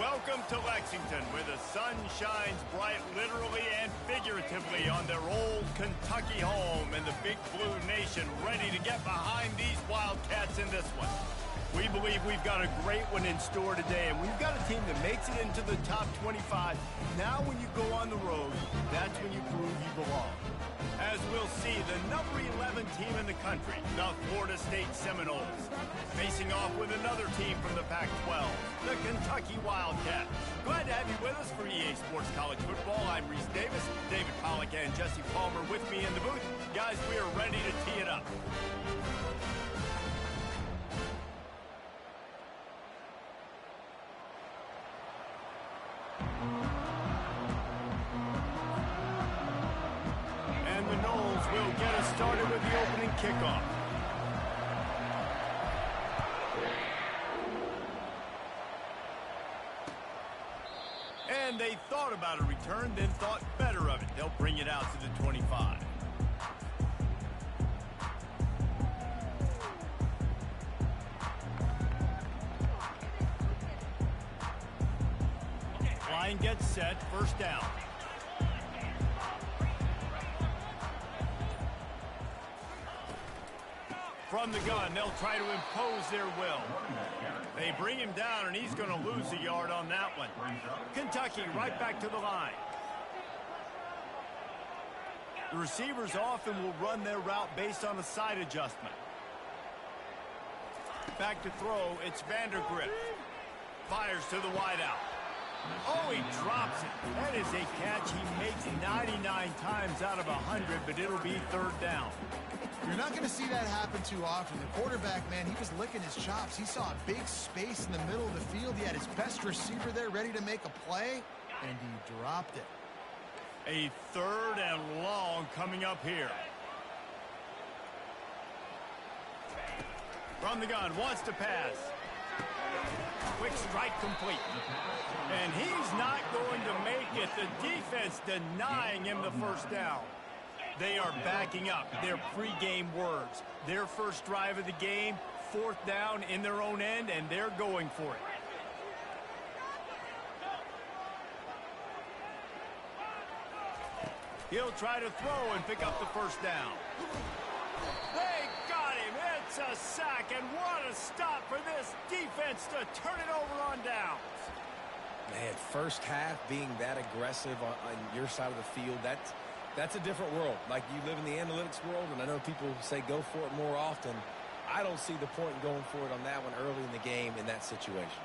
welcome to Lexington, where the sun shines bright literally and figuratively on their old Kentucky home, and the Big Blue Nation ready to get behind these Wildcats in this one. We believe we've got a great one in store today, and we've got a team that makes it into the top 25. Now when you go on the road, that's when you prove you belong. As we'll see, the number 11 team in the country, the Florida State Seminoles, facing off with another team from the Pac-12, the Kentucky Wildcats. Glad to have you with us for EA Sports College Football. I'm Reese Davis, David Pollack and Jesse Palmer with me in the booth. Guys, we are ready to tee it up. And the Noles will get us started with the opening kickoff. And they thought about a return, then thought better of it. They'll bring it out to the 25. Line gets set, first down. From the gun, they'll try to impose their will. They bring him down, and he's going to lose a yard on that one. Kentucky right back to the line. The receivers often will run their route based on a side adjustment. Back to throw, it's Vandergrift. Fires to the wideout. Oh, he drops it. That is a catch he makes 99 times out of 100, but it'll be third down. You're not going to see that happen too often. The quarterback, man, he was licking his chops. He saw a big space in the middle of the field. He had his best receiver there ready to make a play, and he dropped it. A third and long coming up here. From the gun, wants to pass. Quick strike complete. And he's not going to make it. The defense denying him the first down. They are backing up their pregame words. Their first drive of the game, fourth down in their own end, and they're going for it. He'll try to throw and pick up the first down. They got him. It's a sack, and what a stop for this defense to turn it over on downs. Man, first half being that aggressive on your side of the field, that's a different world. Like, you live in the analytics world, and I know people say go for it more often. I don't see the point in going for it on that one early in the game in that situation.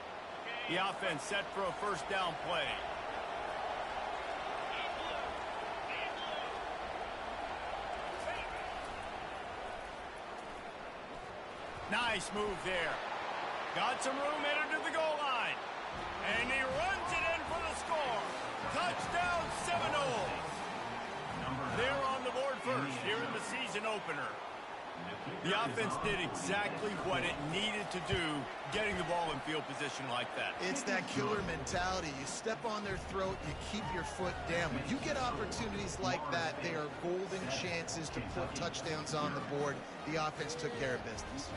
The offense set for a first down play. Nice move there. Got some room, entered to the goal line. And he runs it in for the score. Touchdown Seminoles. They're on the board first here in the season opener. The offense did exactly what it needed to do, getting the ball in field position like that. It's that killer mentality. You step on their throat, you keep your foot down. When you get opportunities like that, they are golden chances to put touchdowns on the board. The offense took care of business.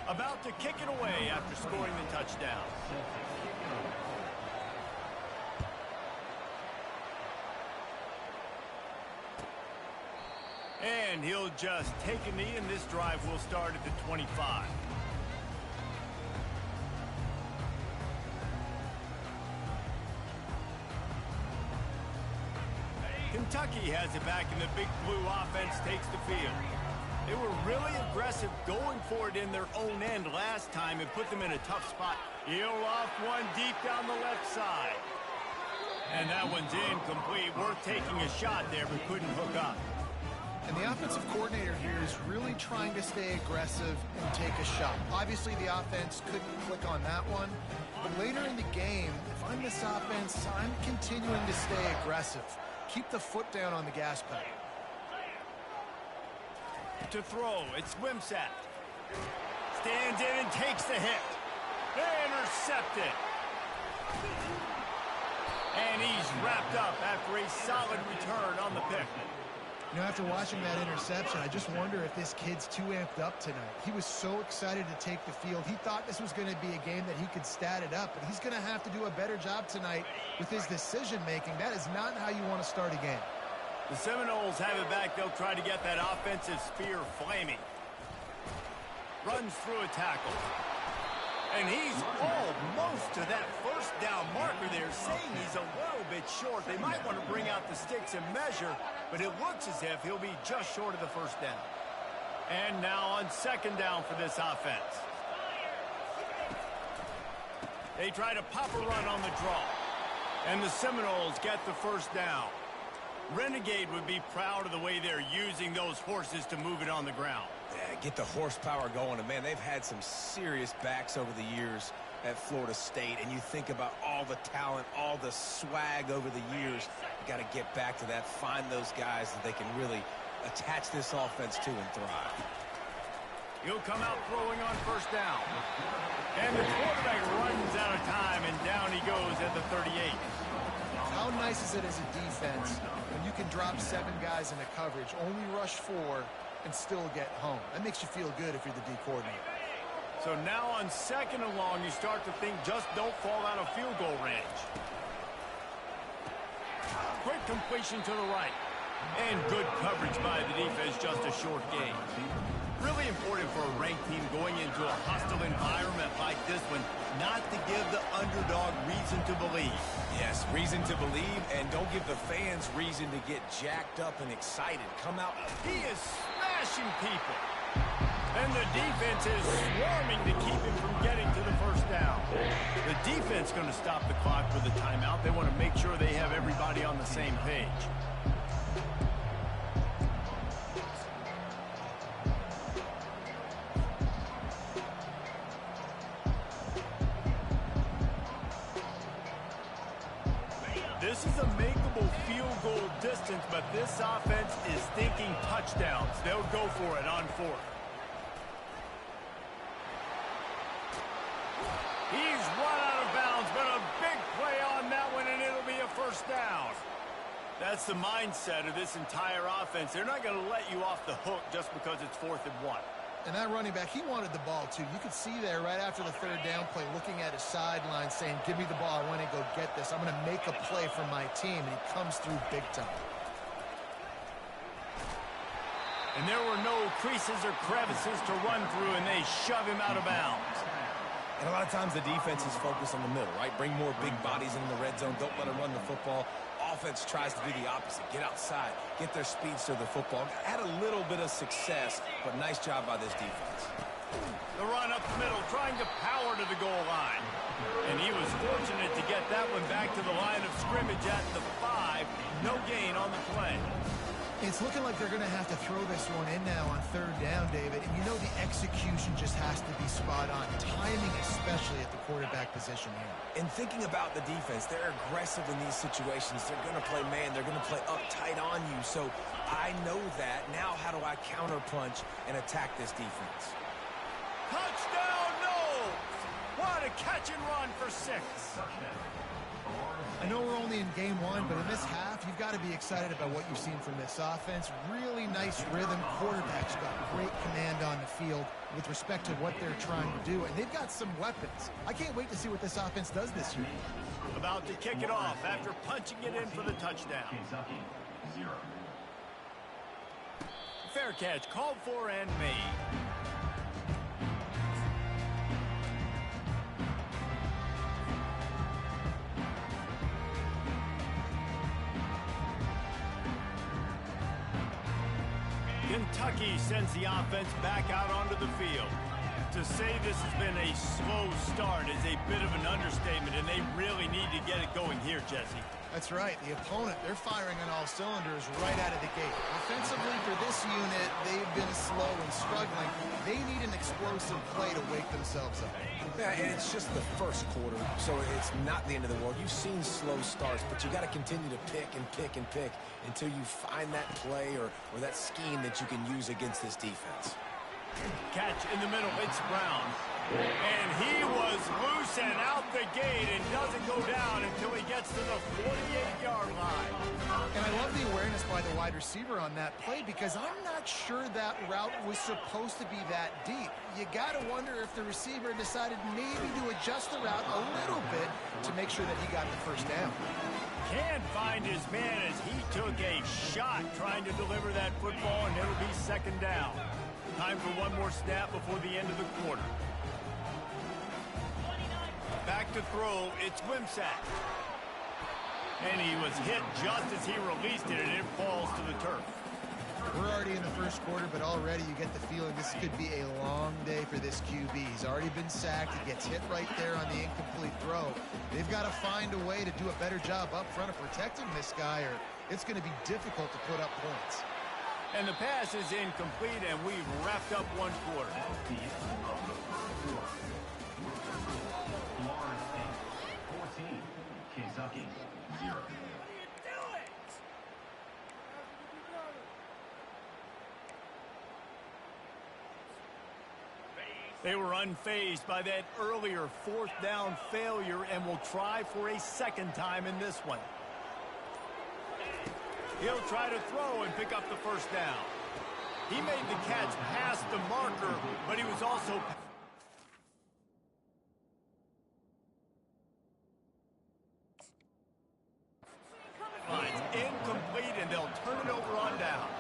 About to kick it away after scoring the touchdown. And he'll just take a knee, and this drive will start at the 25. Kentucky has it back, and the Big Blue offense takes the field. They were really aggressive going for it in their own end last time and put them in a tough spot. He'll off one deep down the left side. And that one's incomplete. Worth taking a shot there, but couldn't hook up. And the offensive coordinator here is really trying to stay aggressive and take a shot. Obviously, the offense couldn't click on that one. But later in the game, if I'm this offense, I'm continuing to stay aggressive. Keep the foot down on the gas pedal. To throw, it's Wimsatt. Stands in and takes the hit. Intercepted. And he's wrapped up after a solid return on the pick. You know, after watching that interception, I just wonder if this kid's too amped up tonight. He was so excited to take the field. He thought this was going to be a game that he could stat it up, but he's going to have to do a better job tonight with his decision-making. That is not how you want to start a game. The Seminoles have it back. They'll try to get that offensive spear flaming. Runs through a tackle. And he's almost to that first down marker there, saying he's a little bit short. They might want to bring out the sticks and measure, but it looks as if he'll be just short of the first down. And now on second down for this offense. They try to pop a run on the draw. And the Seminoles get the first down. Renegade would be proud of the way they're using those horses to move it on the ground. Yeah, get the horsepower going. And, man, they've had some serious backs over the years at Florida State. And you think about all the talent, all the swag over the years. You got to get back to that, find those guys that they can really attach this offense to and thrive. He'll come out throwing on first down. And the quarterback runs out of time, and down he goes at the 38. How nice is it as a defense when you can drop 7 guys into coverage, only rush 4, and still get home? That makes you feel good if you're the D coordinator. So now on second and long, you start to think just don't fall out of field goal range. Quick completion to the right. And good coverage by the defense, just a short gain. Really important for a ranked team going into a hostile environment like this one, not to give the underdog reason to believe. Yes, reason to believe, and don't give the fans reason to get jacked up and excited. Come out. He is smashing people. And the defense is swarming to keep him from getting to the first down. The defense going to stop the clock with a timeout. They want to make sure they have everybody on the same page. This is a makeable field goal distance, but this offense is thinking touchdowns. They'll go for it on fourth. He's run out of bounds, but a big play on that one, and it'll be a first down. That's the mindset of this entire offense. They're not going to let you off the hook just because it's 4th and 1. And that running back, he wanted the ball, too. You could see there right after the third down play, looking at his sideline, saying, give me the ball. I want to go get this. I'm going to make a play for my team. And he comes through big time. And there were no creases or crevices to run through, and they shove him out of bounds. And a lot of times the defense is focused on the middle, right? Bring more big bodies into the red zone. Don't let them run the football. Offense tries to do the opposite. Get outside. Get their speeds to the football. Had a little bit of success, but nice job by this defense. The run up the middle, trying to power to the goal line. And he was fortunate to get that one back to the line of scrimmage at the 5. No gain on the play. It's looking like they're going to have to throw this one in now on third down, David. And you know the execution just has to be spot on. Timing especially at the quarterback position here. And thinking about the defense, they're aggressive in these situations. They're going to play man. They're going to play uptight on you. So I know that. Now how do I counterpunch and attack this defense? Touchdown, Knowles! What a catch and run for 6. I know we're only in game 1, but in this half, you've got to be excited about what you've seen from this offense. Really nice rhythm. Quarterback's got great command on the field with respect to what they're trying to do, and they've got some weapons. I can't wait to see what this offense does this year. About to kick it off after punching it in for the touchdown. Fair catch, called for and made. Kentucky sends the offense back out onto the field. To say this has been a slow start is a bit of an understatement, and they really need to get it going here, Jesse. That's right. The opponent, they're firing on all cylinders right out of the gate. Offensively, for this unit, they've been slow and struggling. They need an explosive play to wake themselves up. Yeah, and it's just the first quarter, so it's not the end of the world. You've seen slow starts, but you got to continue to pick and pick and pick until you find that play or that scheme that you can use against this defense. Catch in the middle, it's Brown. And he was loose and out the gate and doesn't go down until he gets to the 48-yard line. And I love the awareness by the wide receiver on that play because I'm not sure that route was supposed to be that deep. You got to wonder if the receiver decided maybe to adjust the route a little bit to make sure that he got the first down. Can't find his man as he took a shot trying to deliver that football, and it'll be second down. Time for one more snap before the end of the quarter. Back to throw, it's Wimsatt. And he was hit just as he released it, and it falls to the turf. We're already in the first quarter, but already you get the feeling this could be a long day for this QB. He's already been sacked. He gets hit right there on the incomplete throw. They've got to find a way to do a better job up front of protecting this guy, or it's going to be difficult to put up points. And the pass is incomplete, and we've wrapped up one quarter. Kentucky, 0. They were unfazed by that earlier fourth down failure and will try for a second time in this one. He'll try to throw and pick up the first down. He made the catch past the marker, but he was also... incomplete, and they'll turn it over on downs.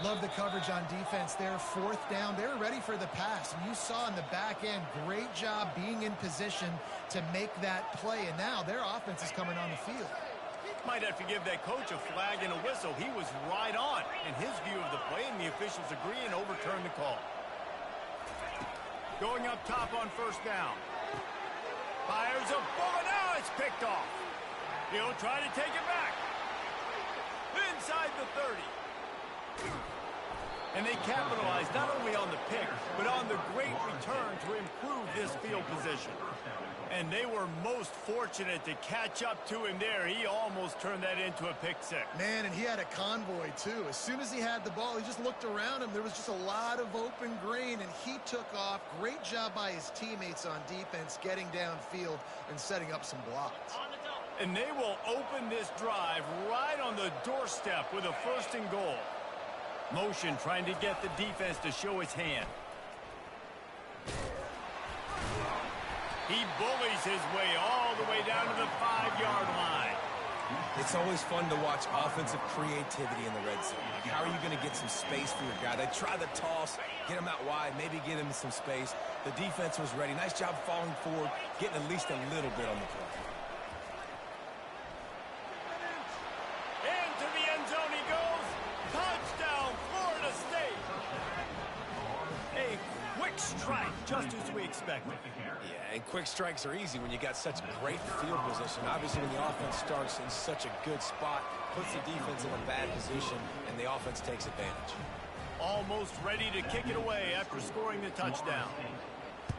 Love the coverage on defense there. Fourth down, they're ready for the pass. And you saw in the back end, great job being in position to make that play. And now their offense is coming on the field. Might have to give that coach a flag and a whistle. He was right on in his view of the play, and the officials agree and overturn the call. Going up top on first down. Fires a bullet. Now it's picked off. He'll try to take it back. Inside the 30. And they capitalized not only on the pick, but on the great return to improve this field position. And they were most fortunate to catch up to him there. He almost turned that into a pick six. Man, and he had a convoy, too. As soon as he had the ball, he just looked around him. There was just a lot of open green, and he took off. Great job by his teammates on defense, getting downfield and setting up some blocks. And they will open this drive right on the doorstep with a first and goal. Motion trying to get the defense to show his hand. He bullies his way all the way down to the 5-yard line. It's always fun to watch offensive creativity in the red zone. How are you going to get some space for your guy? They try the toss, get him out wide, maybe get him some space. The defense was ready. Nice job falling forward, getting at least a little bit on the play. Into the end zone he goes. Touchdown, Florida State. A quick strike, just as we expected. Yeah, and quick strikes are easy when you got such great field position. Obviously, when the offense starts in such a good spot, puts the defense in a bad position, and the offense takes advantage. Almost ready to kick it away after scoring the touchdown.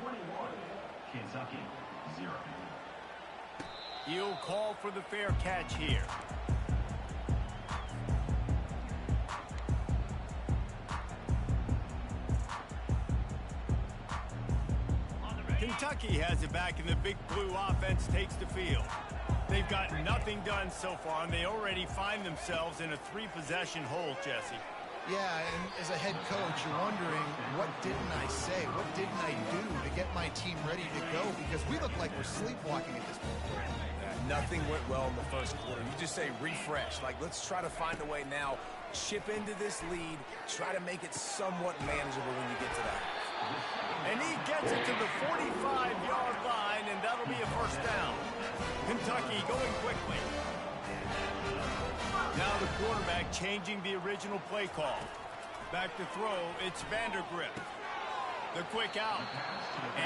21, Kentucky, 0. He'll call for the fair catch here. Kentucky has it back, and the Big Blue offense takes the field. They've got nothing done so far, and they already find themselves in a 3-possession hole, Jesse. Yeah, and as a head coach, you're wondering, what didn't I say? What didn't I do to get my team ready to go? Because we look like we're sleepwalking at this point. Nothing went well in the first quarter. You just say refresh. Like, let's try to find a way now. Chip into this lead. Try to make it somewhat manageable when you get to that. And he gets it to the 45-yard line, and that'll be a first down. Kentucky going quickly. Now the quarterback changing the original play call. Back to throw, it's Vandergrift. The quick out.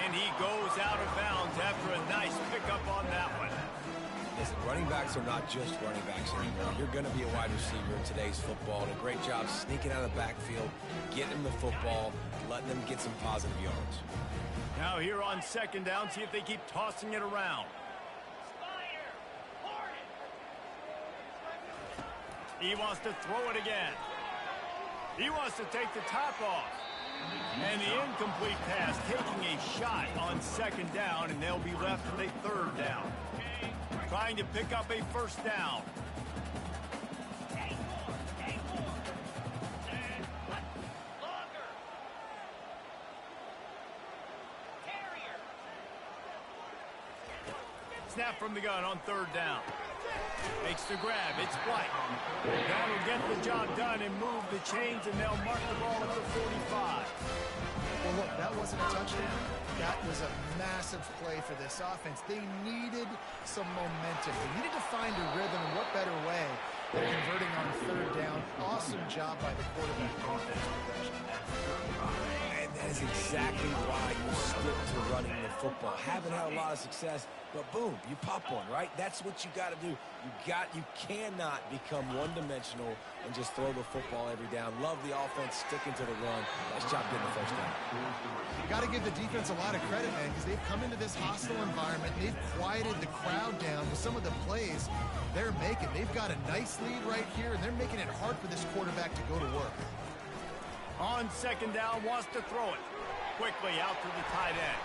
And he goes out of bounds after a nice pickup on that one. Listen, running backs are not just running backs anymore. You're going to be a wide receiver in today's football. And a great job sneaking out of the backfield, getting them the football, letting them get some positive yards. Now here on second down, see if they keep tossing it around. He wants to throw it again. He wants to take the top off. And the incomplete pass taking a shot on second down, and they'll be left with a third down. Trying to pick up a first down. Snap from the gun on third down. Makes the grab. It's White. That'll get the job done and move the chains, and they'll mark the ball at the 45. Well, look, that wasn't a touchdown. That was a massive play for this offense. They needed some momentum. They needed to find a rhythm, and what better way than converting on third down. Awesome job by the quarterback on this progression. And that is exactly why you stick to running the football. Haven't had a lot of success, but boom, you pop one, right? That's what you got to do. You cannot become one-dimensional and just throw the football every down. Love the offense, sticking to the run. Nice job getting the first down. You got to give the defense a lot of credit, man, because they've come into this hostile environment. And they've quieted the crowd down with some of the plays they're making. They've got a nice lead right here, and they're making it hard for this quarterback to go to work. On second down, wants to throw it. Quickly out to the tight end.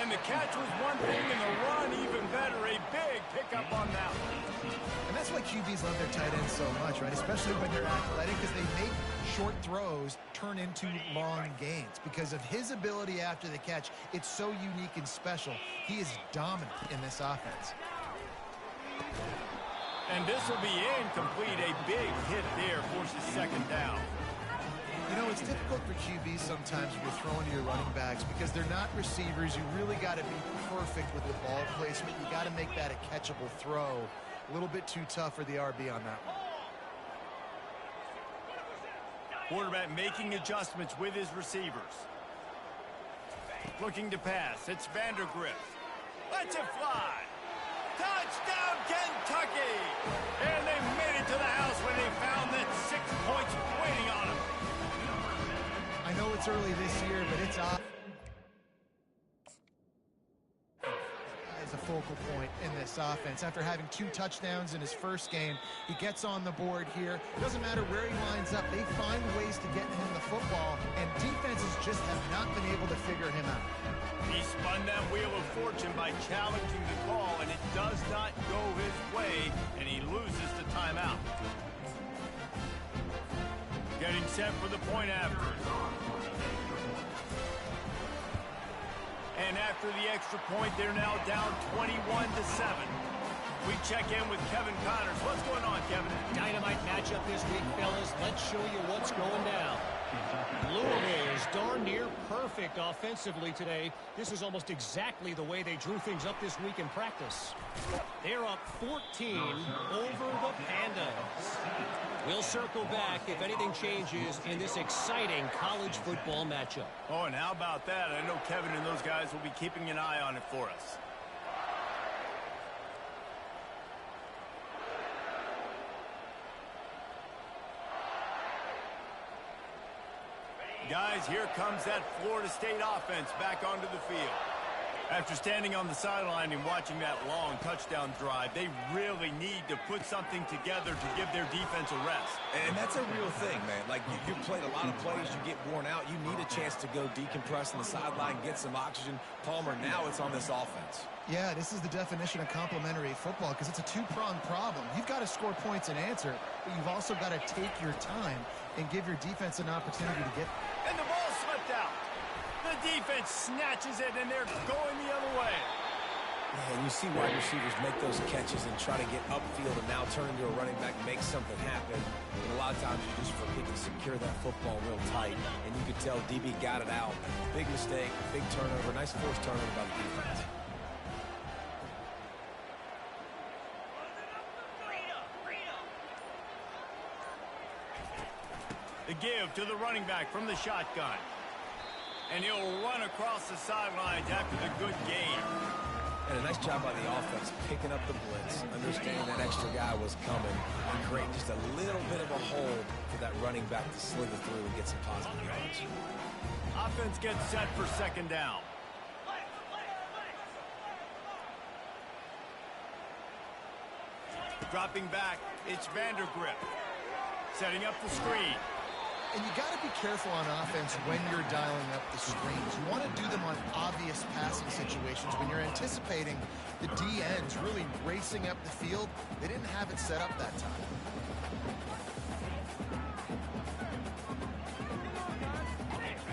And the catch was one thing, and the run even better. A big pickup on that one. And that's why QBs love their tight ends so much, right? Especially when they're athletic, because they make short throws turn into long gains. Because of his ability after the catch, it's so unique and special. He is dominant in this offense. And this will be incomplete. A big hit there forces second down. You know, it's difficult for QBs sometimes when you're throwing to your running backs because they're not receivers. You really got to be perfect with the ball placement. You got to make that a catchable throw. A little bit too tough for the RB on that one. Quarterback making adjustments with his receivers. Looking to pass. It's Vandergrift. Lets it fly. Touchdown, Kentucky! And they made it to the house when they found that 6 points waiting on them. I know it's early this year, but it's off as a focal point in this offense. After having 2 touchdowns in his first game, he gets on the board here. Doesn't matter where he lines up. They find ways to get him the football, and defenses just have not been able to figure him out. He spun that wheel of fortune by challenging the call, and it does not go his way, and he loses the timeout. Getting set for the point after. And after the extra point, they're now down 21-7. We check in with Kevin Connors. What's going on, Kevin? Dynamite matchup this week, fellas. Let's show you what's going down. Louisville is darn near perfect offensively today. This is almost exactly the way they drew things up this week in practice. They're up 14 over the Pandas. We'll circle back if anything changes in this exciting college football matchup. Oh, and how about that? I know Kevin and those guys will be keeping an eye on it for us. Guys, here comes that Florida State offense back onto the field. After standing on the sideline and watching that long touchdown drive, they really need to put something together to give their defense a rest. And that's a real thing, man. Like, you played a lot of plays, you get worn out, you need a chance to go decompress on the sideline, get some oxygen. Palmer, now it's on this offense. Yeah, this is the definition of complementary football because it's a two-pronged problem. You've got to score points and answer, but you've also got to take your time and give your defense an opportunity to get. And the ball slipped out. The defense snatches it, and they're going the other way. Yeah, and you see wide receivers make those catches and try to get upfield and now turn into a running back and make something happen. And a lot of times you just forget to secure that football real tight. And you could tell DB got it out. Big mistake, big turnover, nice forced turnover by the defense. The give to the running back from the shotgun. And he'll run across the sidelines after the good game. And a nice job by the offense picking up the blitz, understanding that extra guy was coming, and creating just a little bit of a hole for that running back to slither through and get some positive yards. Offense gets set for second down. Dropping back, it's Vandergrift. Setting up the screen. And you got to be careful on offense when you're dialing up the screens. You want to do them on obvious passing situations when you're anticipating the DNs really racing up the field. They didn't have it set up that time.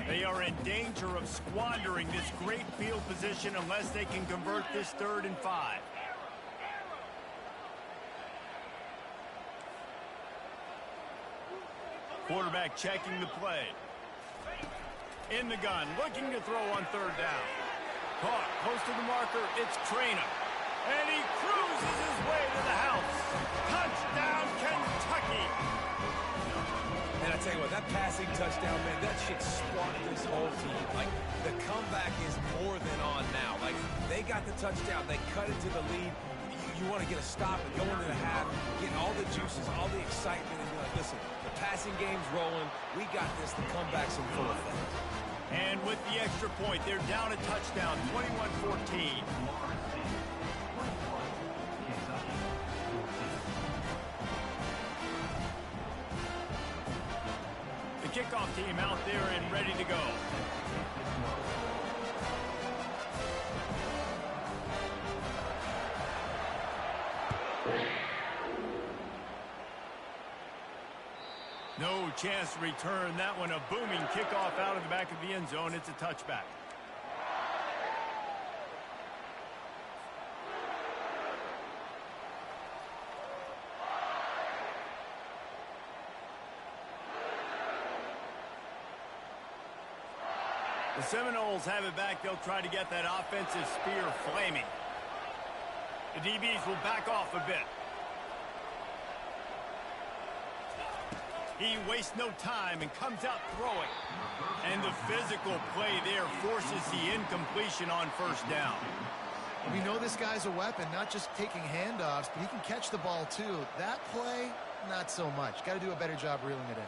They are in danger of squandering this great field position unless they can convert this 3rd and 5. Quarterback checking the play. In the gun, looking to throw on 3rd down. Caught close to the marker, it's Traynor. And he cruises his way to the house. Touchdown, Kentucky! And I tell you what, that passing touchdown, man, that should spark this whole team. Like, the comeback is more than on now. Like, they got the touchdown. They cut it to the lead. You want to get a stop and go into the half, get all the juices, all the excitement, and be like, listen, the passing game's rolling. We got this. The comeback's in full effect. And with the extra point, they're down a touchdown, 21-14. The kickoff team out there and ready to go. No chance to return that one. A booming kickoff out of the back of the end zone. It's a touchback. The Seminoles have it back. They'll try to get that offensive spear flaming. The DBs will back off a bit. He wastes no time and comes out throwing. And the physical play there forces the incompletion on 1st down. We know this guy's a weapon, not just taking handoffs, but he can catch the ball too. That play, not so much. Got to do a better job reeling it in.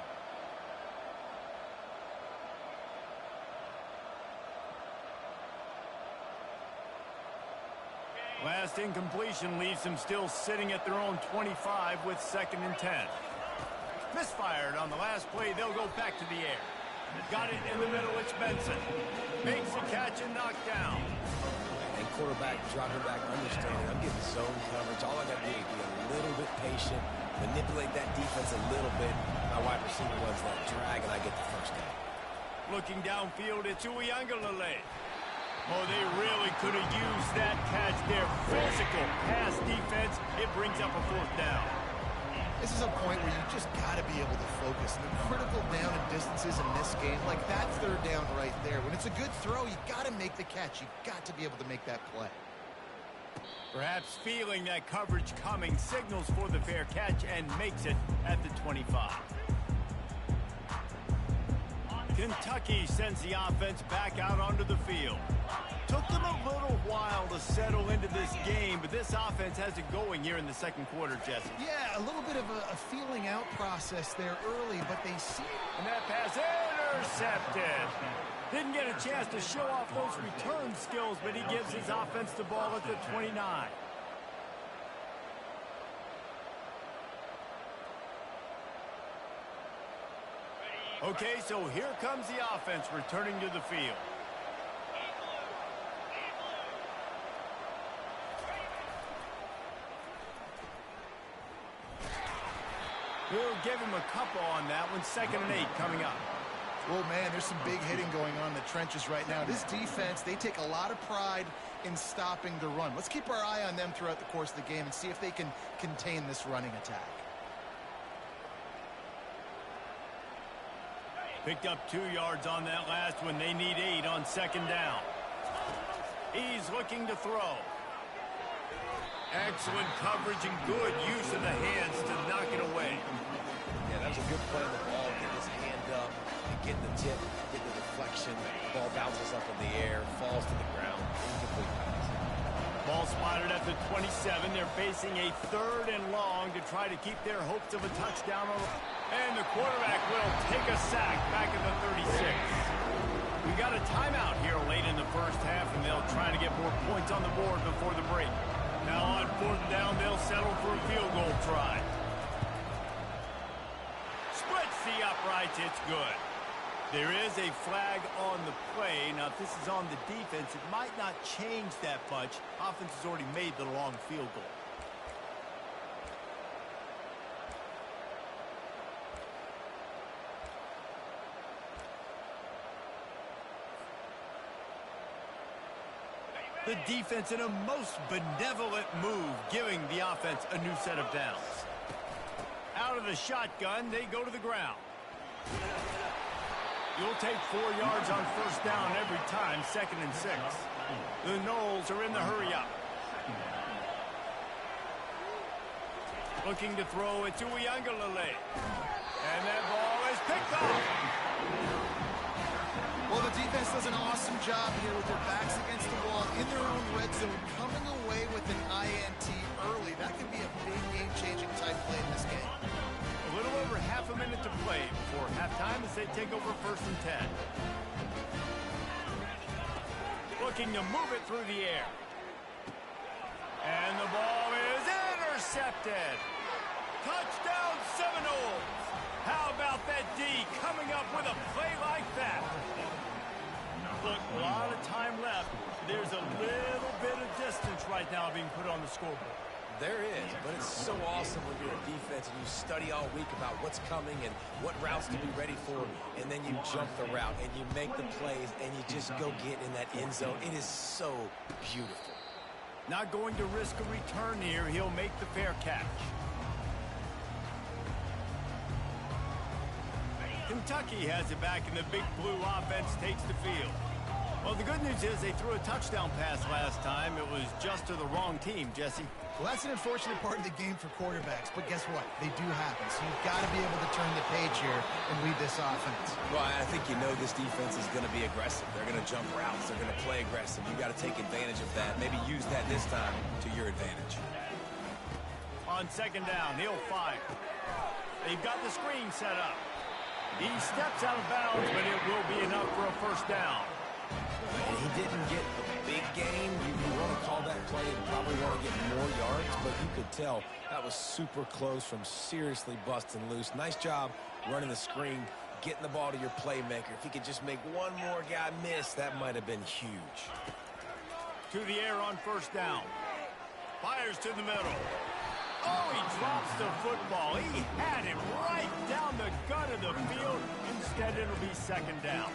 Last incompletion leaves them still sitting at their own 25 with 2nd and 10. Misfired on the last play. They'll go back to the air. Got it in the middle. It's Benson. Makes the catch and knocked down. And quarterback dropping back, understanding I'm getting zone coverage. All I got to do is be a little bit patient, manipulate that defense a little bit. My wide receiver runs that drag, and I get the 1st down. Looking downfield, it's Uiagalelei. Oh, they really could have used that catch there. Physical pass defense. It brings up a 4th down. This is a point where you just got to be able to focus. The critical down and distances in this game, like that 3rd down right there. When it's a good throw, you got to make the catch. You got to be able to make that play. Perhaps feeling that coverage coming, signals for the fair catch and makes it at the 25. Kentucky sends the offense back out onto the field. Took them a little while to settle into this game, but this offense has it going here in the 2nd quarter, Jesse. Yeah, a little bit of a feeling out process there early, but they see. And that pass intercepted. Didn't get a chance to show off those return skills, but he gives his offense the ball at the 29. Okay, so here comes the offense returning to the field. We'll give him a couple on that one. 2nd and 8 coming up. Well, man, there's some big hitting going on in the trenches right now. This defense, they take a lot of pride in stopping the run. Let's keep our eye on them throughout the course of the game and see if they can contain this running attack. Picked up 2 yards on that last one. They need 8 on 2nd down. He's looking to throw. Excellent coverage and good use of the hands to knock it away. Yeah, that was a good play on the ball. Getting his hand up, and getting the tip, getting the deflection. The ball bounces up in the air, falls to the ground. Incomplete pass. Ball spotted at the 27. They're facing a 3rd and long to try to keep their hopes of a touchdown on. And the quarterback will take a sack back in the 36. We got a timeout here late in the 1st half, and they'll try to get more points on the board before the break. Now on 4th down, they'll settle for a field goal try. Splits the uprights, it's good. There is a flag on the play. Now, if this is on the defense, it might not change that much. Offense has already made the long field goal. The defense in a most benevolent move, giving the offense a new set of downs. Out of the shotgun, they go to the ground. You'll take 4 yards on first down every time, 2nd and 6. The Noles are in the hurry up. Looking to throw it to Uiagalelei. And that ball is picked off. Well, the defense does an awesome job here with their backs against the wall in their own red zone, coming away with an INT early. That could be a big game-changing type play in this game. A little over half a minute to play before halftime as they take over 1st and 10. Looking to move it through the air. And the ball is intercepted. Touchdown Seminoles. How about that D coming up with a play like that? Look, a lot of time left. There's a little bit of distance right now being put on the scoreboard. There is, but it's so awesome when you're a defense and you study all week about what's coming and what routes to be ready for, and then you jump the route and you make the plays and you just go get in that end zone. It is so beautiful. Not going to risk a return here. He'll make the fair catch. Kentucky has it back, and the Big Blue offense takes the field. Well, the good news is they threw a touchdown pass last time. It was just to the wrong team, Jesse. Well, that's an unfortunate part of the game for quarterbacks, but guess what? They do happen, so you've got to be able to turn the page here and lead this offense. Well, I think you know this defense is going to be aggressive. They're going to jump routes. They're going to play aggressive. You got to take advantage of that. Maybe use that this time to your advantage. On 2nd down, he'll fire. They've got the screen set up. He steps out of bounds, but it will be enough for a 1st down. And he didn't get a big gain. You want to call that play and probably want to get more yards, but you could tell that was super close from seriously busting loose. Nice job running the screen, getting the ball to your playmaker. If he could just make one more guy miss, that might have been huge. To the air on 1st down. Fires to the middle. Oh, he drops the football. He had it right down the gut of the field. Instead, it'll be 2nd down.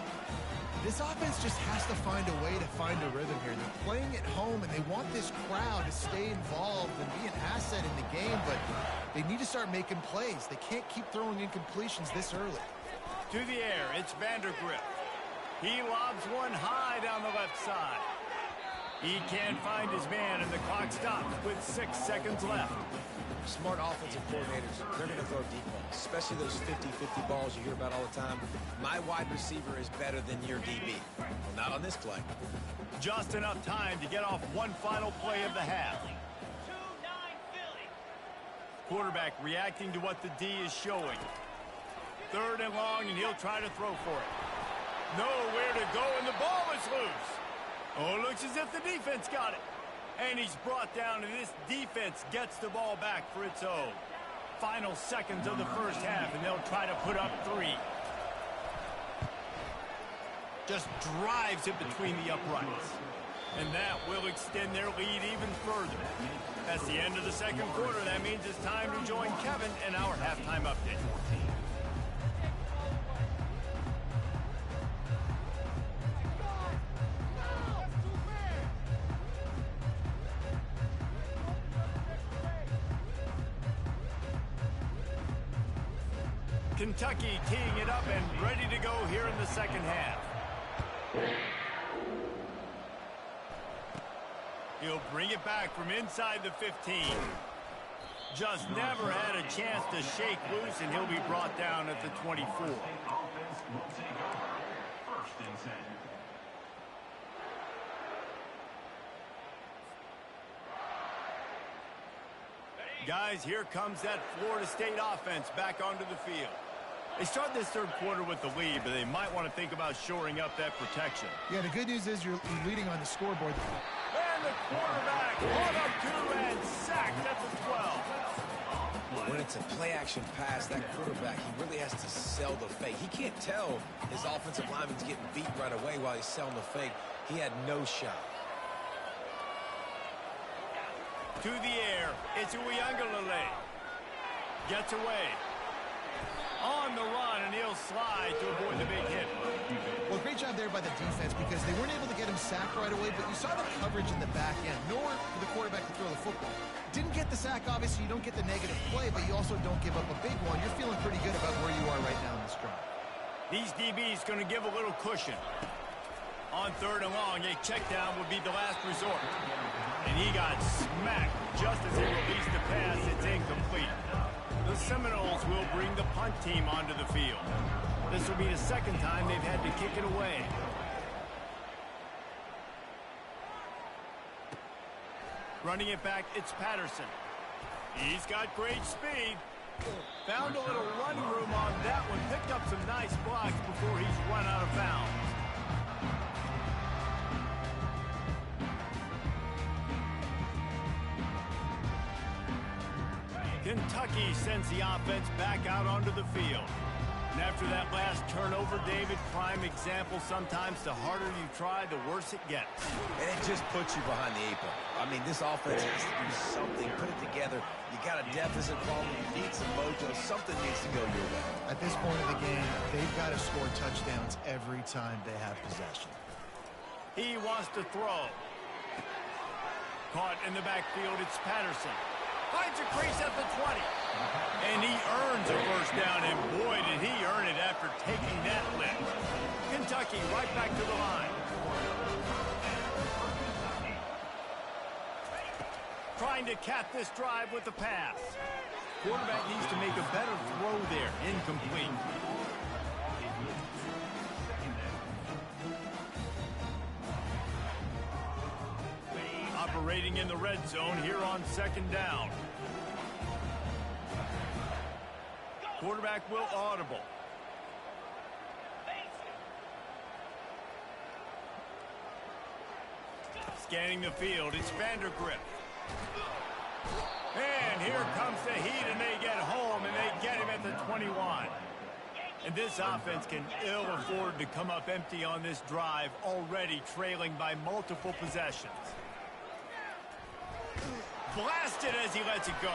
This offense just has to find a way to find a rhythm here. They're playing at home, and they want this crowd to stay involved and be an asset in the game, but they need to start making plays. They can't keep throwing incompletions this early. To the air, it's Vandergrift. He lobs one high down the left side. He can't find his man, and the clock stops with 6 seconds left. Smart offensive coordinators, they're going to throw deep balls, especially those 50-50 balls you hear about all the time. My wide receiver is better than your DB. Well, not on this play. Just enough time to get off one final play of the half. Quarterback reacting to what the D is showing. 3rd and long, and he'll try to throw for it. Nowhere to go, and the ball is loose. Oh, looks as if the defense got it. And he's brought down, and this defense gets the ball back for its own. Final seconds of the 1st half, and they'll try to put up 3. Just drives it between the uprights. And that will extend their lead even further. That's the end of the 2nd quarter. That means it's time to join Kevin in our halftime update. Kentucky teeing it up and ready to go here in the 2nd half. He'll bring it back from inside the 15. Just never had a chance to shake loose, and he'll be brought down at the 24. Offense will take over 1st and 10. Guys, here comes that Florida State offense back onto the field. They start this 3rd quarter with the lead, but they might want to think about shoring up that protection. Yeah, the good news is you're leading on the scoreboard. And the quarterback caught up 2 and sacked at the 12. When it's a play-action pass, that quarterback, he really has to sell the fake. He can't tell his offensive lineman's getting beat right away while he's selling the fake. He had no shot. To the air, it's Uiagalelei. Gets away. On the run, and he'll slide to avoid the big hit. Well, great job there by the defense because they weren't able to get him sacked right away, but you saw the coverage in the back end. Nowhere for the quarterback to throw the football. Didn't get the sack, obviously. You don't get the negative play, but you also don't give up a big one. You're feeling pretty good about where you are right now in this drive. These DBs going to give a little cushion. On 3rd and long, a check down would be the last resort. And he got smacked just as he released the pass. It's incomplete. The Seminoles will bring the punt team onto the field. This will be the second time they've had to kick it away. Running it back, it's Patterson. He's got great speed. Found a little run room on that one. Picked up some nice blocks before he's run out of bounds. Kentucky sends the offense back out onto the field. And after that last turnover, David, prime example, sometimes the harder you try, the worse it gets. And it just puts you behind the 8 ball. I mean, this offense has to do something, put it together. You got a deficit problem, you need some mojo, something needs to go your way. At this point of the game, they've got to score touchdowns every time they have possession. He wants to throw. Caught in the backfield, it's Patterson. Finds a crease at the 20. And he earns a first down, and boy, did he earn it after taking that lift. Kentucky right back to the line. Trying to cap this drive with the pass. Quarterback needs to make a better throw there. Incomplete. Operating in the red zone here on 2nd down. Quarterback will audible. Scanning the field, it's Vandergrift. And here comes the heat, and they get home, and they get him at the 21. And this offense can ill afford to come up empty on this drive, already trailing by multiple possessions. Blasted as he lets it go.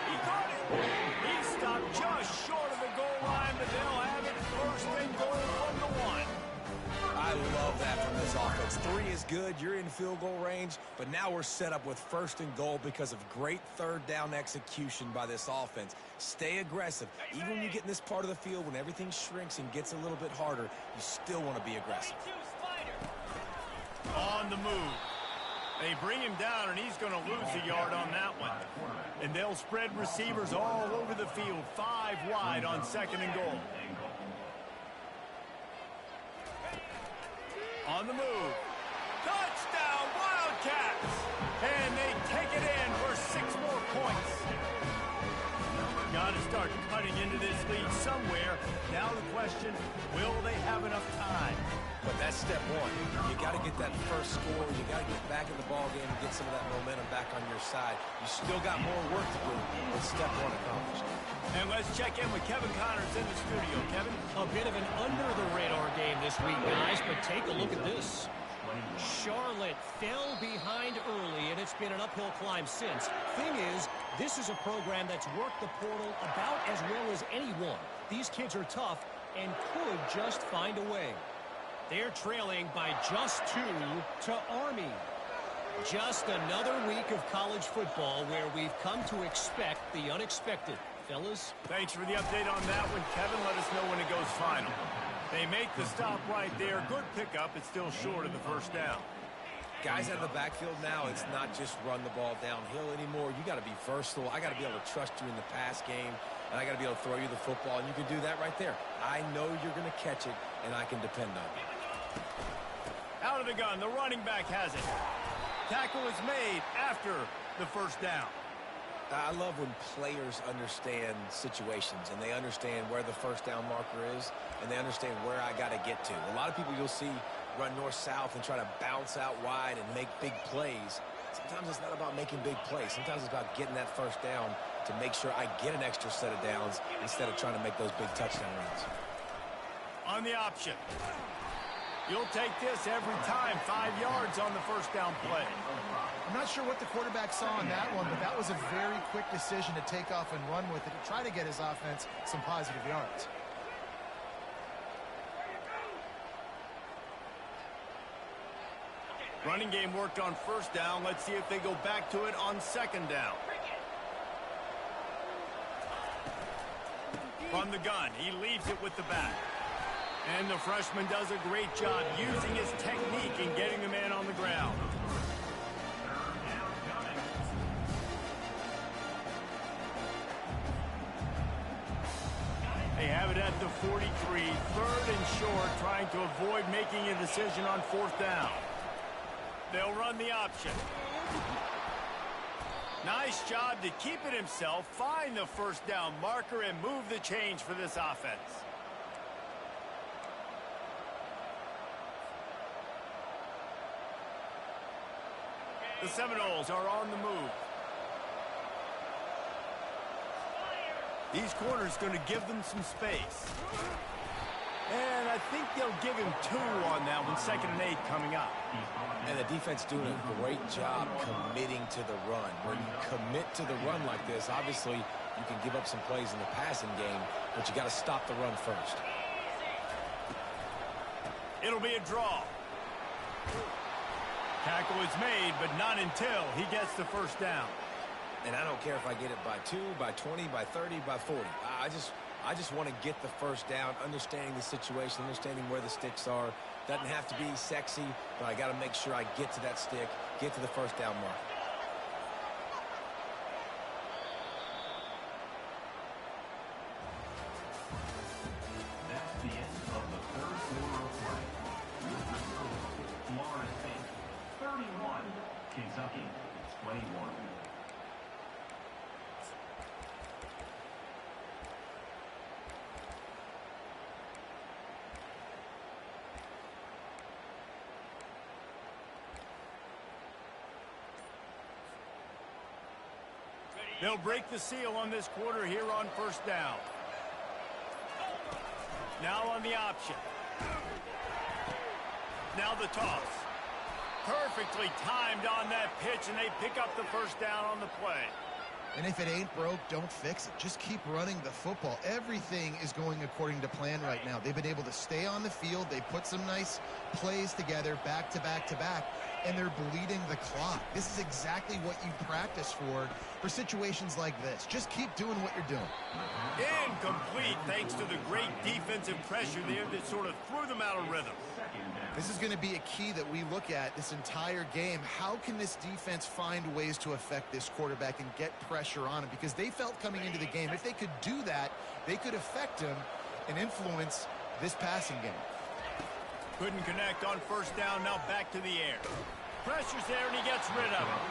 He caught it. He stopped just short of the goal line, but they'll have it 1st and goal from the 1. I love that from this offense. 3 is good. You're in field goal range, but now we're set up with 1st and goal because of great 3rd down execution by this offense. Stay aggressive. Even when you get in this part of the field, when everything shrinks and gets a little bit harder, you still want to be aggressive. On the move. They bring him down, and he's going to lose a yard on that one. And they'll spread receivers all over the field, 5 wide on 2nd and goal. On the move. Touchdown, Wildcats! And they take it in for 6 more points. Got to start cutting into this lead somewhere. Now the question, will they have enough time? But that's step 1. You got to get that first score. You got to get back in the ball game and get some of that momentum back on your side. You still got more work to do, but step 1 accomplished. And let's check in with Kevin Connors in the studio. Kevin? A bit of an under-the-radar game this week, guys, but take a look at this. Charlotte fell behind early, and it's been an uphill climb since. Thing is, this is a program that's worked the portal about as well as anyone. These kids are tough and could just find a way. They're trailing by just 2 to Army. Just another week of college football where we've come to expect the unexpected. Fellas? Thanks for the update on that one, Kevin. Let us know when it goes final. They make the stop right there. Good pickup. It's still short of the first down. Guys out of the backfield now, it's not just run the ball downhill anymore. You got to be versatile. I got to be able to trust you in the pass game, and I got to be able to throw you the football, and you can do that right there. I know you're going to catch it, and I can depend on you. Out of the gun, the running back has it. Tackle is made after the first down. I love when players understand situations and they understand where the first down marker is and they understand where I got to get to. A lot of people you'll see run north-south and try to bounce out wide and make big plays. Sometimes it's not about making big plays. Sometimes it's about getting that first down, to make sure I get an extra set of downs instead of trying to make those big touchdown runs. On the option. You'll take this every time. 5 yards on the first down play. I'm not sure what the quarterback saw on that one, but that was a very quick decision to take off and run with it to try to get his offense some positive yards. Running game worked on first down. Let's see if they go back to it on second down. From the gun, he leaves it with the back. And the freshman does a great job using his technique and getting the man on the ground. They have it at the 43, third and short, trying to avoid making a decision on fourth down. They'll run the option. Nice job to keep it himself, find the first down marker, and move the change for this offense. The Seminoles are on the move. These corners going to give them some space. And I think they'll give him 2 on that one, 2nd and 8 coming up. And the defense doing a great job committing to the run. When you commit to the run like this, obviously you can give up some plays in the passing game, but you got to stop the run first. It'll be a draw. Tackle is made, but not until he gets the first down. And I don't care if I get it by 2, by 20, by 30, by 40. I just want to get the first down, understanding the situation, understanding where the sticks are. Doesn't have to be sexy, but I got to make sure I get to that stick, get to the first down mark. That's the end of the third quarter of play. Florida State 31, Kentucky 21. They'll break the seal on this quarter here on first down. Now on the option. Now the toss. Perfectly timed on that pitch, and they pick up the first down on the play. And if it ain't broke, don't fix it. Just keep running the football. Everything is going according to plan right now. They've been able to stay on the field. They put some nice plays together back to back to back, and they're bleeding the clock. This is exactly what you practice for situations like this. Just keep doing what you're doing. Incomplete thanks to the great defensive pressure there that sort of threw them out of rhythm. This is going to be a key that we look at this entire game. How can this defense find ways to affect this quarterback and get pressure on him? Because they felt coming into the game, if they could do that, they could affect him and influence this passing game. Couldn't connect on first down, now back to the air. Pressure's there and he gets rid of it.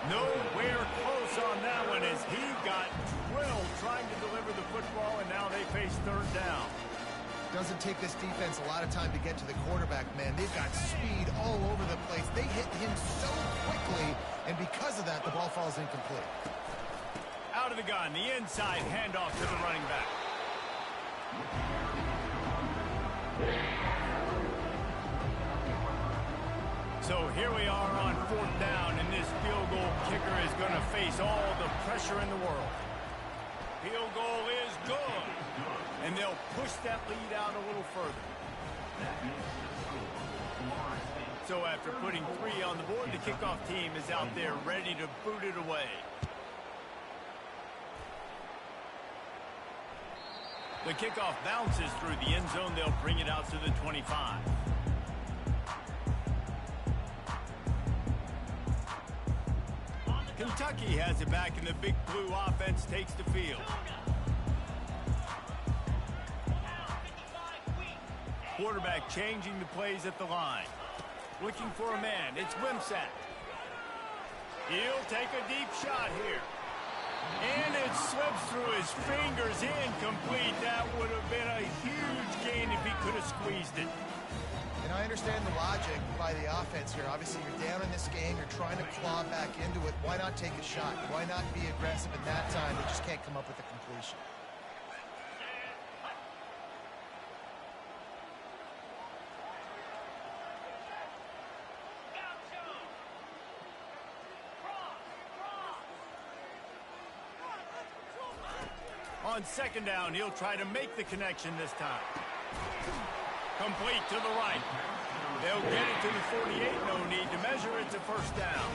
Nowhere close on that one as he got drilled trying to deliver the football, and now they face third down. Doesn't take this defense a lot of time to get to the quarterback, man. They've got speed all over the place. They hit him so quickly, and because of that, the ball falls incomplete. Out of the gun, the inside handoff to the running back. So here we are on fourth down, and this field goal kicker is going to face all the pressure in the world. Field goal is good, and they'll push that lead out a little further. So after putting 3 on the board, the kickoff team is out there ready to boot it away. The kickoff bounces through the end zone. They'll bring it out to the 25. Kentucky has it back, and the Big Blue offense takes the field. Quarterback changing the plays at the line. Looking for a man. It's Wimsatt. He'll take a deep shot here. And it slips through his fingers. Incomplete. That would have been a huge gain if he could have squeezed it. And I understand the logic by the offense here. Obviously, you're down in this game. You're trying to claw back into it. Why not take a shot? Why not be aggressive in that time? They just can't come up with a completion. On second down, he'll try to make the connection this time. Complete to the right. They'll get it to the 48. No need to measure it to first down.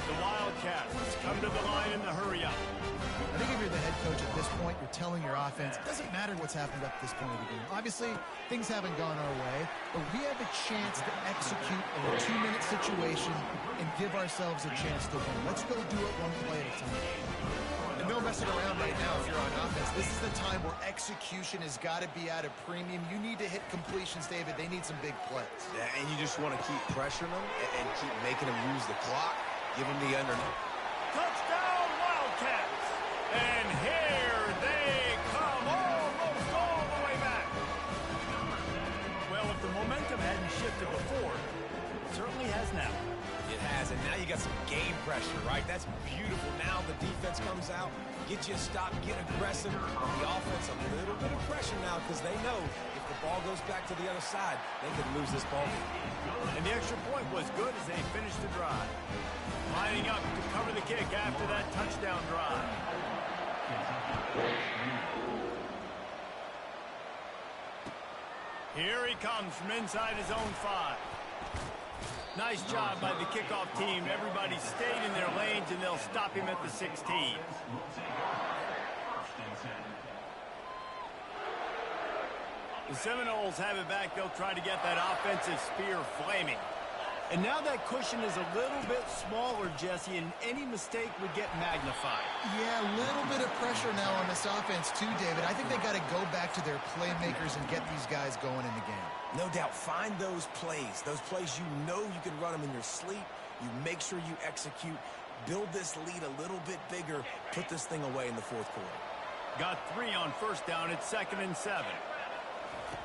The Wildcats come to the line in the hurry up. I think if you're the head coach at this point, you're telling your offense, it doesn't matter what's happened up to this point of the game. Obviously, things haven't gone our way, but we have a chance to execute in a 2-minute situation and give ourselves a chance to win. Let's go do it one play at a time. And no messing around right now if you're on offense. This is the time where execution has got to be at a premium. You need to hit completions, David. They need some big plays. Yeah, and you just want to keep pressuring them and keep making them use the clock. Give them the underneath. Touchdown, Wildcats! And here they come, almost all the way back. Well, if the momentum hadn't shifted before, it certainly has now. It has, and now you got some game pressure, right? That's beautiful. Now the defense comes out, get you a stop, get aggressive. The offense, a little bit of pressure now because they know if the ball goes back to the other side, they could lose this ball. And the extra point was good as they finished the drive. Lining up to cover the kick after that touchdown drive. Here he comes from inside his own 5. Nice job by the kickoff team. Everybody stayed in their lanes, and they'll stop him at the 16. The Seminoles have it back. They'll try to get that offensive spear flaming. And now that cushion is a little bit smaller, Jesse, and any mistake would get magnified. Yeah, a little bit of pressure now on this offense too, David. I think they got to go back to their playmakers and get these guys going in the game. No doubt. Find those plays you know you can run them in your sleep. You make sure you execute. Build this lead a little bit bigger. Put this thing away in the fourth quarter. Got 3 on first down. It's 2nd and 7.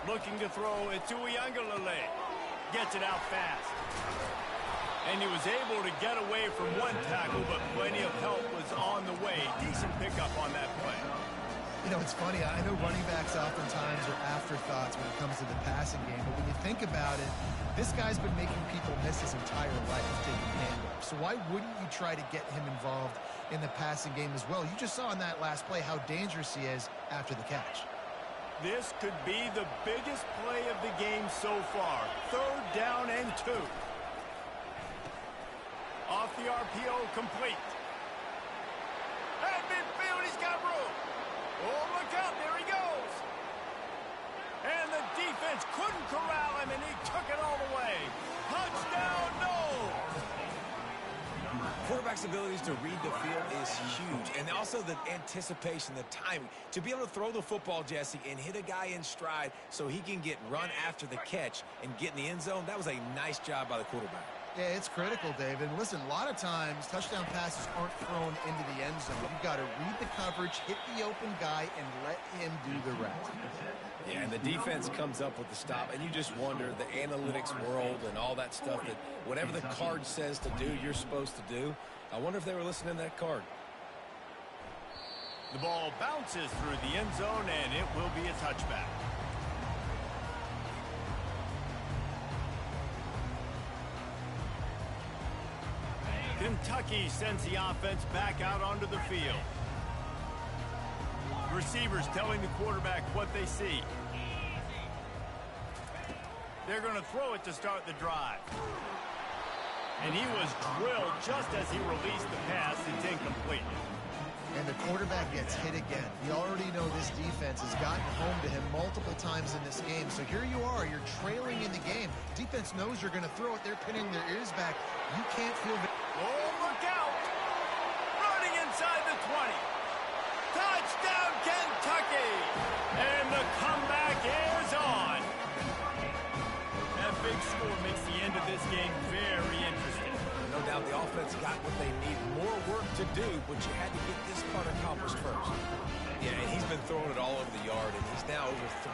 Looking to throw it to Uiagalelei. Gets it out fast. And he was able to get away from one tackle, but plenty of help was on the way. Decent pickup on that play. You know, it's funny. I know running backs oftentimes are afterthoughts when it comes to the passing game, but when you think about it, this guy's been making people miss his entire life taking handoffs. So why wouldn't you try to get him involved in the passing game as well? You just saw in that last play how dangerous he is after the catch. This could be the biggest play of the game so far. 3rd down and 2. Off the RPO, complete. At midfield, he's got room. Oh, look out, there he goes. And the defense couldn't corral him, and he took it all the way. Touchdown, no! Quarterback's abilities to read the field is huge. And also the anticipation, the timing. To be able to throw the football, Jesse, and hit a guy in stride so he can get run after the catch and get in the end zone, that was a nice job by the quarterback. Yeah, it's critical, David. Listen, a lot of times touchdown passes aren't thrown into the end zone. You've got to read the coverage, hit the open guy, and let him do the rest. Yeah, and the defense comes up with the stop, and you just wonder, the analytics world and all that stuff, that whatever the card says to do, you're supposed to do. I wonder if they were listening to that card. The ball bounces through the end zone, and it will be a touchback. Kentucky sends the offense back out onto the field. Receivers telling the quarterback what they see. They're going to throw it to start the drive. And he was drilled just as he released the pass. It's incomplete. And the quarterback gets hit again. We already know this defense has gotten home to him multiple times in this game. So here you are, you're trailing in the game. Defense knows you're going to throw it. They're pinning their ears back. You can't feel the... Oh, look out! Running inside the 20. Touchdown, Kentucky! And the comeback is on. That big score makes the end of this game very interesting. No doubt. now. The offense got what they need. More work to do, but you had to get this part accomplished first. Yeah, and he's been throwing it all over the yard, and he's now over 300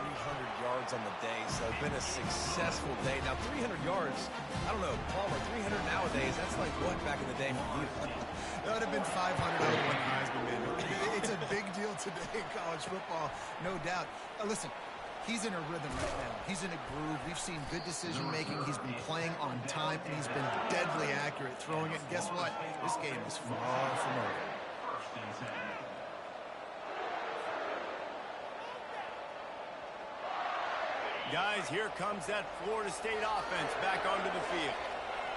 yards on the day, so it's been a successful day. Now, 300 yards, I don't know, Palmer, 300 nowadays, that's like what back in the day for you? That would have been 500 over one Heisman, man. It's a big deal today in college football, no doubt. Listen, he's in a rhythm right now. He's in a groove. We've seen good decision-making. He's been playing on time, and he's been deadly accurate throwing it. And guess what? This game is far from over. Guys, here comes that Florida State offense back onto the field.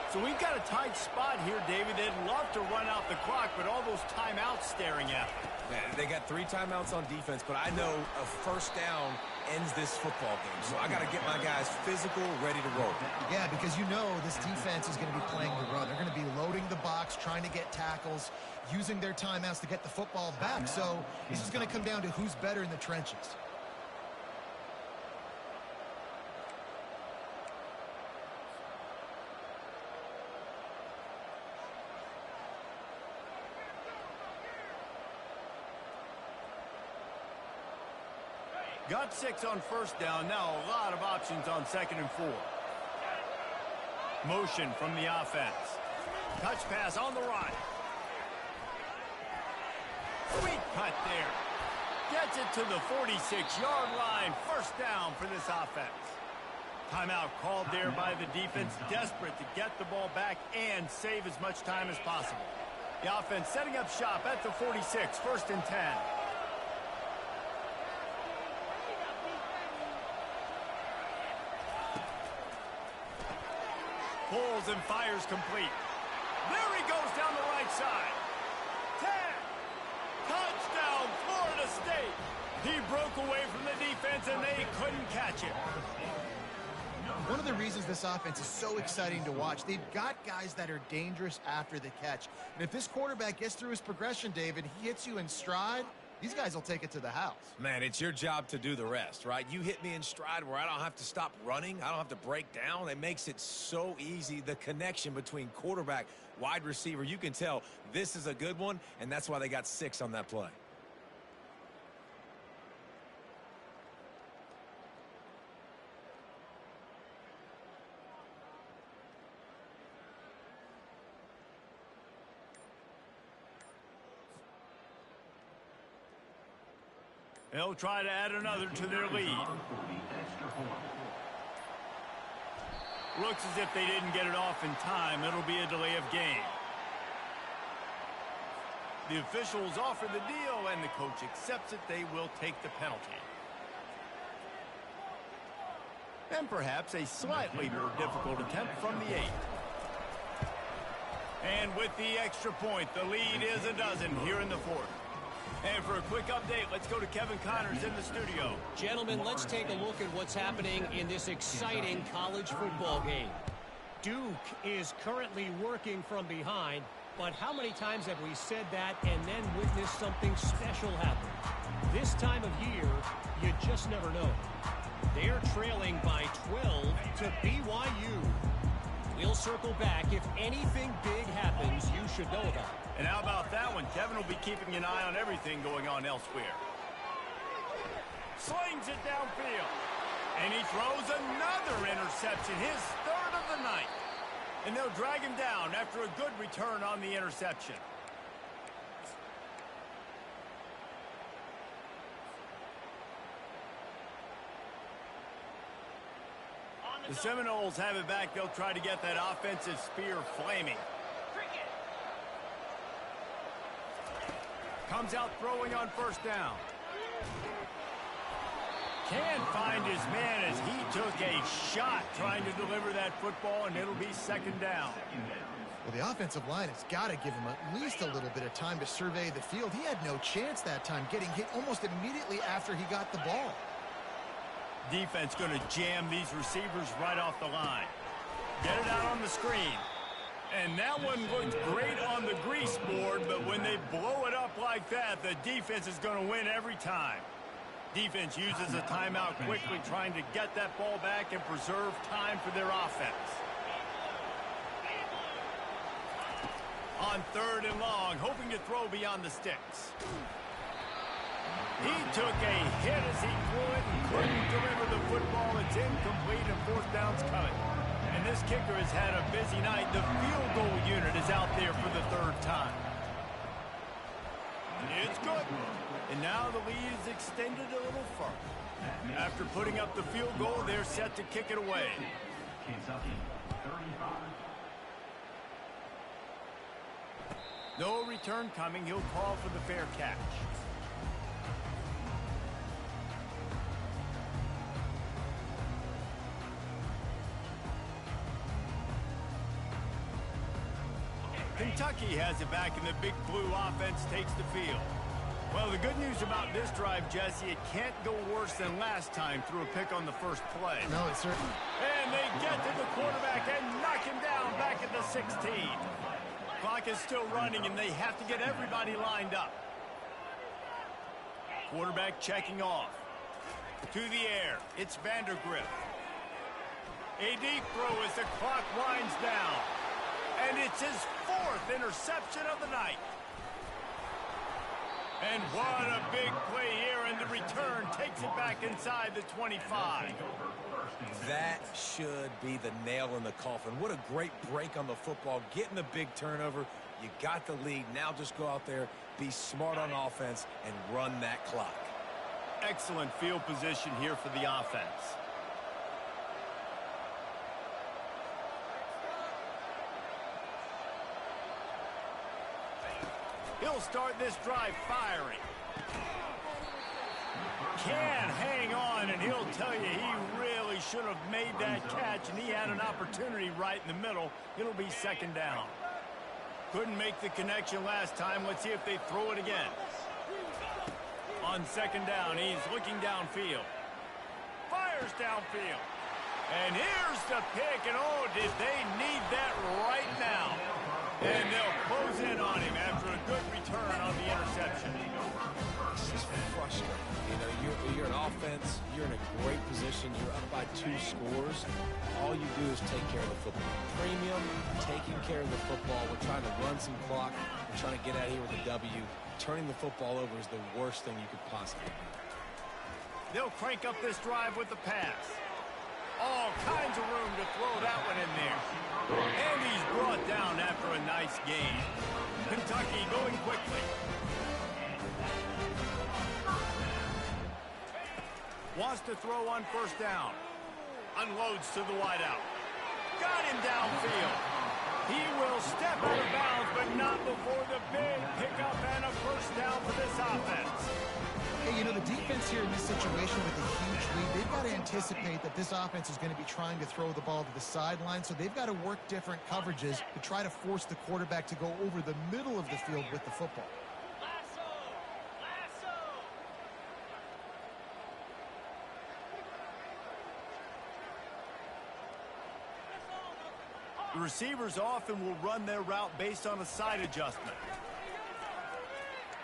So we've got a tight spot here, David. They'd love to run out the clock, but all those timeouts staring at them. Man, they got 3 timeouts on defense, but I know a first down ends this football game. So I got to get my guys physical, ready to roll. Yeah, because you know this defense is going to be playing the run. They're going to be loading the box, trying to get tackles, using their timeouts to get the football back. So this is going to come down to who's better in the trenches. Got 6 on first down. Now a lot of options on 2nd and 4. Motion from the offense. Touch pass on the right. Sweet cut there. Gets it to the 46-yard line. First down for this offense. Timeout called there by the defense. Desperate to get the ball back and save as much time as possible. The offense setting up shop at the 46. 1st and 10. Pulls and fires complete. There he goes down the right side. 10. Touchdown, Florida State. He broke away from the defense, and they couldn't catch it. One of the reasons this offense is so exciting to watch, they've got guys that are dangerous after the catch. And if this quarterback gets through his progression, David, he hits you in stride, these guys will take it to the house. Man, it's your job to do the rest, right? You hit me in stride where I don't have to stop running. I don't have to break down. It makes it so easy. The connection between quarterback, wide receiver, you can tell this is a good one, and that's why they got 6 on that play. They'll try to add another to their lead. Looks as if they didn't get it off in time. It'll be a delay of game. The officials offer the deal, and the coach accepts it. They will take the penalty. And perhaps a slightly more difficult attempt from the 8. And with the extra point, the lead is a dozen here in the 4th. And for a quick update, let's go to Kevin Connors in the studio. Gentlemen, let's take a look at what's happening in this exciting college football game. Duke is currently working from behind, but how many times have we said that and then witnessed something special happen? This time of year, you just never know. They're trailing by 12 to BYU. We'll circle back. If anything big happens, you should know about it. And how about that one? Kevin will be keeping an eye on everything going on elsewhere. Slings it downfield. And he throws another interception, his 3rd of the night. And they'll drag him down after a good return on the interception. The Seminoles have it back. They'll try to get that offensive spear flaming. Comes out throwing on first down. Can't find his man as he took a shot trying to deliver that football, and it'll be 2nd down. Well, the offensive line has got to give him at least a little bit of time to survey the field. He had no chance that time, getting hit almost immediately after he got the ball. Defense going to jam these receivers right off the line. Get it out on the screen. And that one looked great on the grease board, but when they blow it up like that, the defense is going to win every time. Defense uses a timeout quickly, trying to get that ball back and preserve time for their offense. On 3rd and long, hoping to throw beyond the sticks. He took a hit as he threw it and couldn't deliver the football. It's incomplete and 4th down's coming. And this kicker has had a busy night. The field goal unit is out there for the 3rd time. It's good. And now the lead is extended a little further. After putting up the field goal, they're set to kick it away. Kentucky, 35. No return coming. He'll call for the fair catch. Kentucky has it back, and the Big Blue offense takes the field. Well, the good news about this drive, Jesse, it can't go worse than last time through a pick on the first play. No, it's certainly. And they get to the quarterback and knock him down back at the 16. Clock is still running, and they have to get everybody lined up. Quarterback checking off. To the air, it's Vandergrift. A deep throw as the clock winds down. And it's his 4th interception of the night. And what a big play here, and the return takes it back inside the 25. That should be the nail in the coffin. What a great break on the football, getting the big turnover. You got the lead. Now just go out there, be smart on offense, and run that clock. Excellent field position here for the offense. He'll start this drive firing. Can hang on, and he'll tell you he really should have made that catch, and he had an opportunity right in the middle. It'll be 2nd down. Couldn't make the connection last time. Let's see if they throw it again. On 2nd down, he's looking downfield. Fires downfield. And here's the pick, and oh, did they need that right now. And they'll close in on him after a good return on the interception. This is frustrating. You know, you're an offense. You're in a great position. You're up by 2 scores. All you do is take care of the football. Premium, taking care of the football. We're trying to run some clock. We're trying to get out of here with a W. Turning the football over is the worst thing you could possibly do. They'll crank up this drive with the pass. All kinds of room to throw that one in there. And he's brought down after a nice gain. Kentucky going quickly. Wants to throw on 1st down. Unloads to the wideout. Got him downfield. He will step out of bounds, but not before the big pickup and a 1st down for this offense. Hey, you know, the defense here in this situation with a huge lead, they've got to anticipate that this offense is going to be trying to throw the ball to the sideline, so they've got to work different coverages to try to force the quarterback to go over the middle of the field with the football. The receivers often will run their route based on a side adjustment.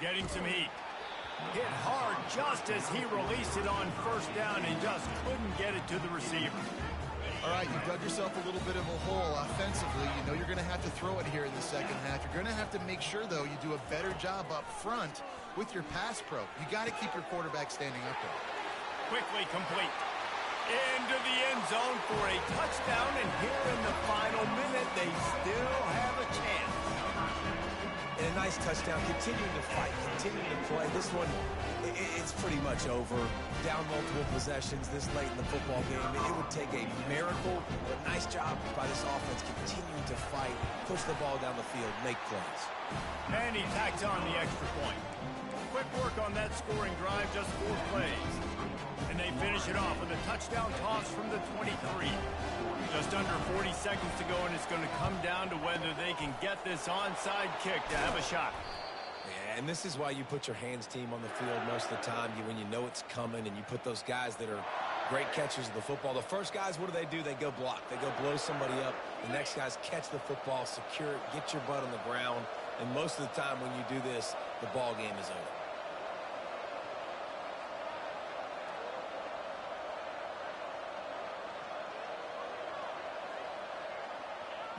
Getting some heat. Hit hard just as he released it on 1st down and just couldn't get it to the receiver. All right, you've dug yourself a little bit of a hole offensively. You know you're going to have to throw it here in the 2nd half. You're going to have to make sure, though, you do a better job up front with your pass pro. You got to keep your quarterback standing up there. Quickly complete. Into the end zone for a touchdown, and here in the final minute, they still have a chance. And a nice touchdown, continuing to fight, continuing to play. This one, it's pretty much over. Down multiple possessions this late in the football game. It would take a miracle, but nice job by this offense continuing to fight, push the ball down the field, make plays. And he tacks on the extra point. Quick work on that scoring drive, just 4 plays. And they finish it off with a touchdown toss from the 23. Just under 40 seconds to go, and it's going to come down to whether they can get this onside kick to have a shot. Yeah, and this is why you put your hands team on the field most of the time, when you know it's coming, and you put those guys that are great catchers of the football. The first guys, what do? They go block. They go blow somebody up. The next guys catch the football, secure it, get your butt on the ground. And most of the time when you do this, the ball game is over.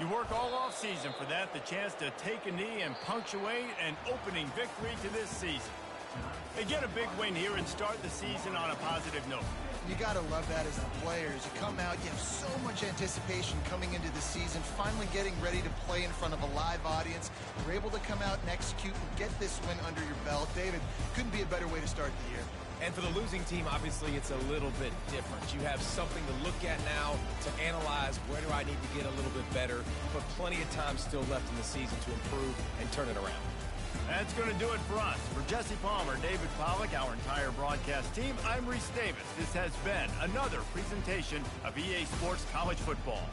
You work all off season for that, the chance to take a knee and punctuate an opening victory to this season. They get a big win here and start the season on a positive note. You got to love that as the players. You come out, you have so much anticipation coming into the season, finally getting ready to play in front of a live audience. You're able to come out and execute and get this win under your belt. David, couldn't be a better way to start the year. And for the losing team, obviously, it's a little bit different. You have something to look at now to analyze where do I need to get a little bit better, but plenty of time still left in the season to improve and turn it around. That's going to do it for us. For Jesse Palmer, David Pollack, our entire broadcast team, I'm Reese Davis. This has been another presentation of EA Sports College Football.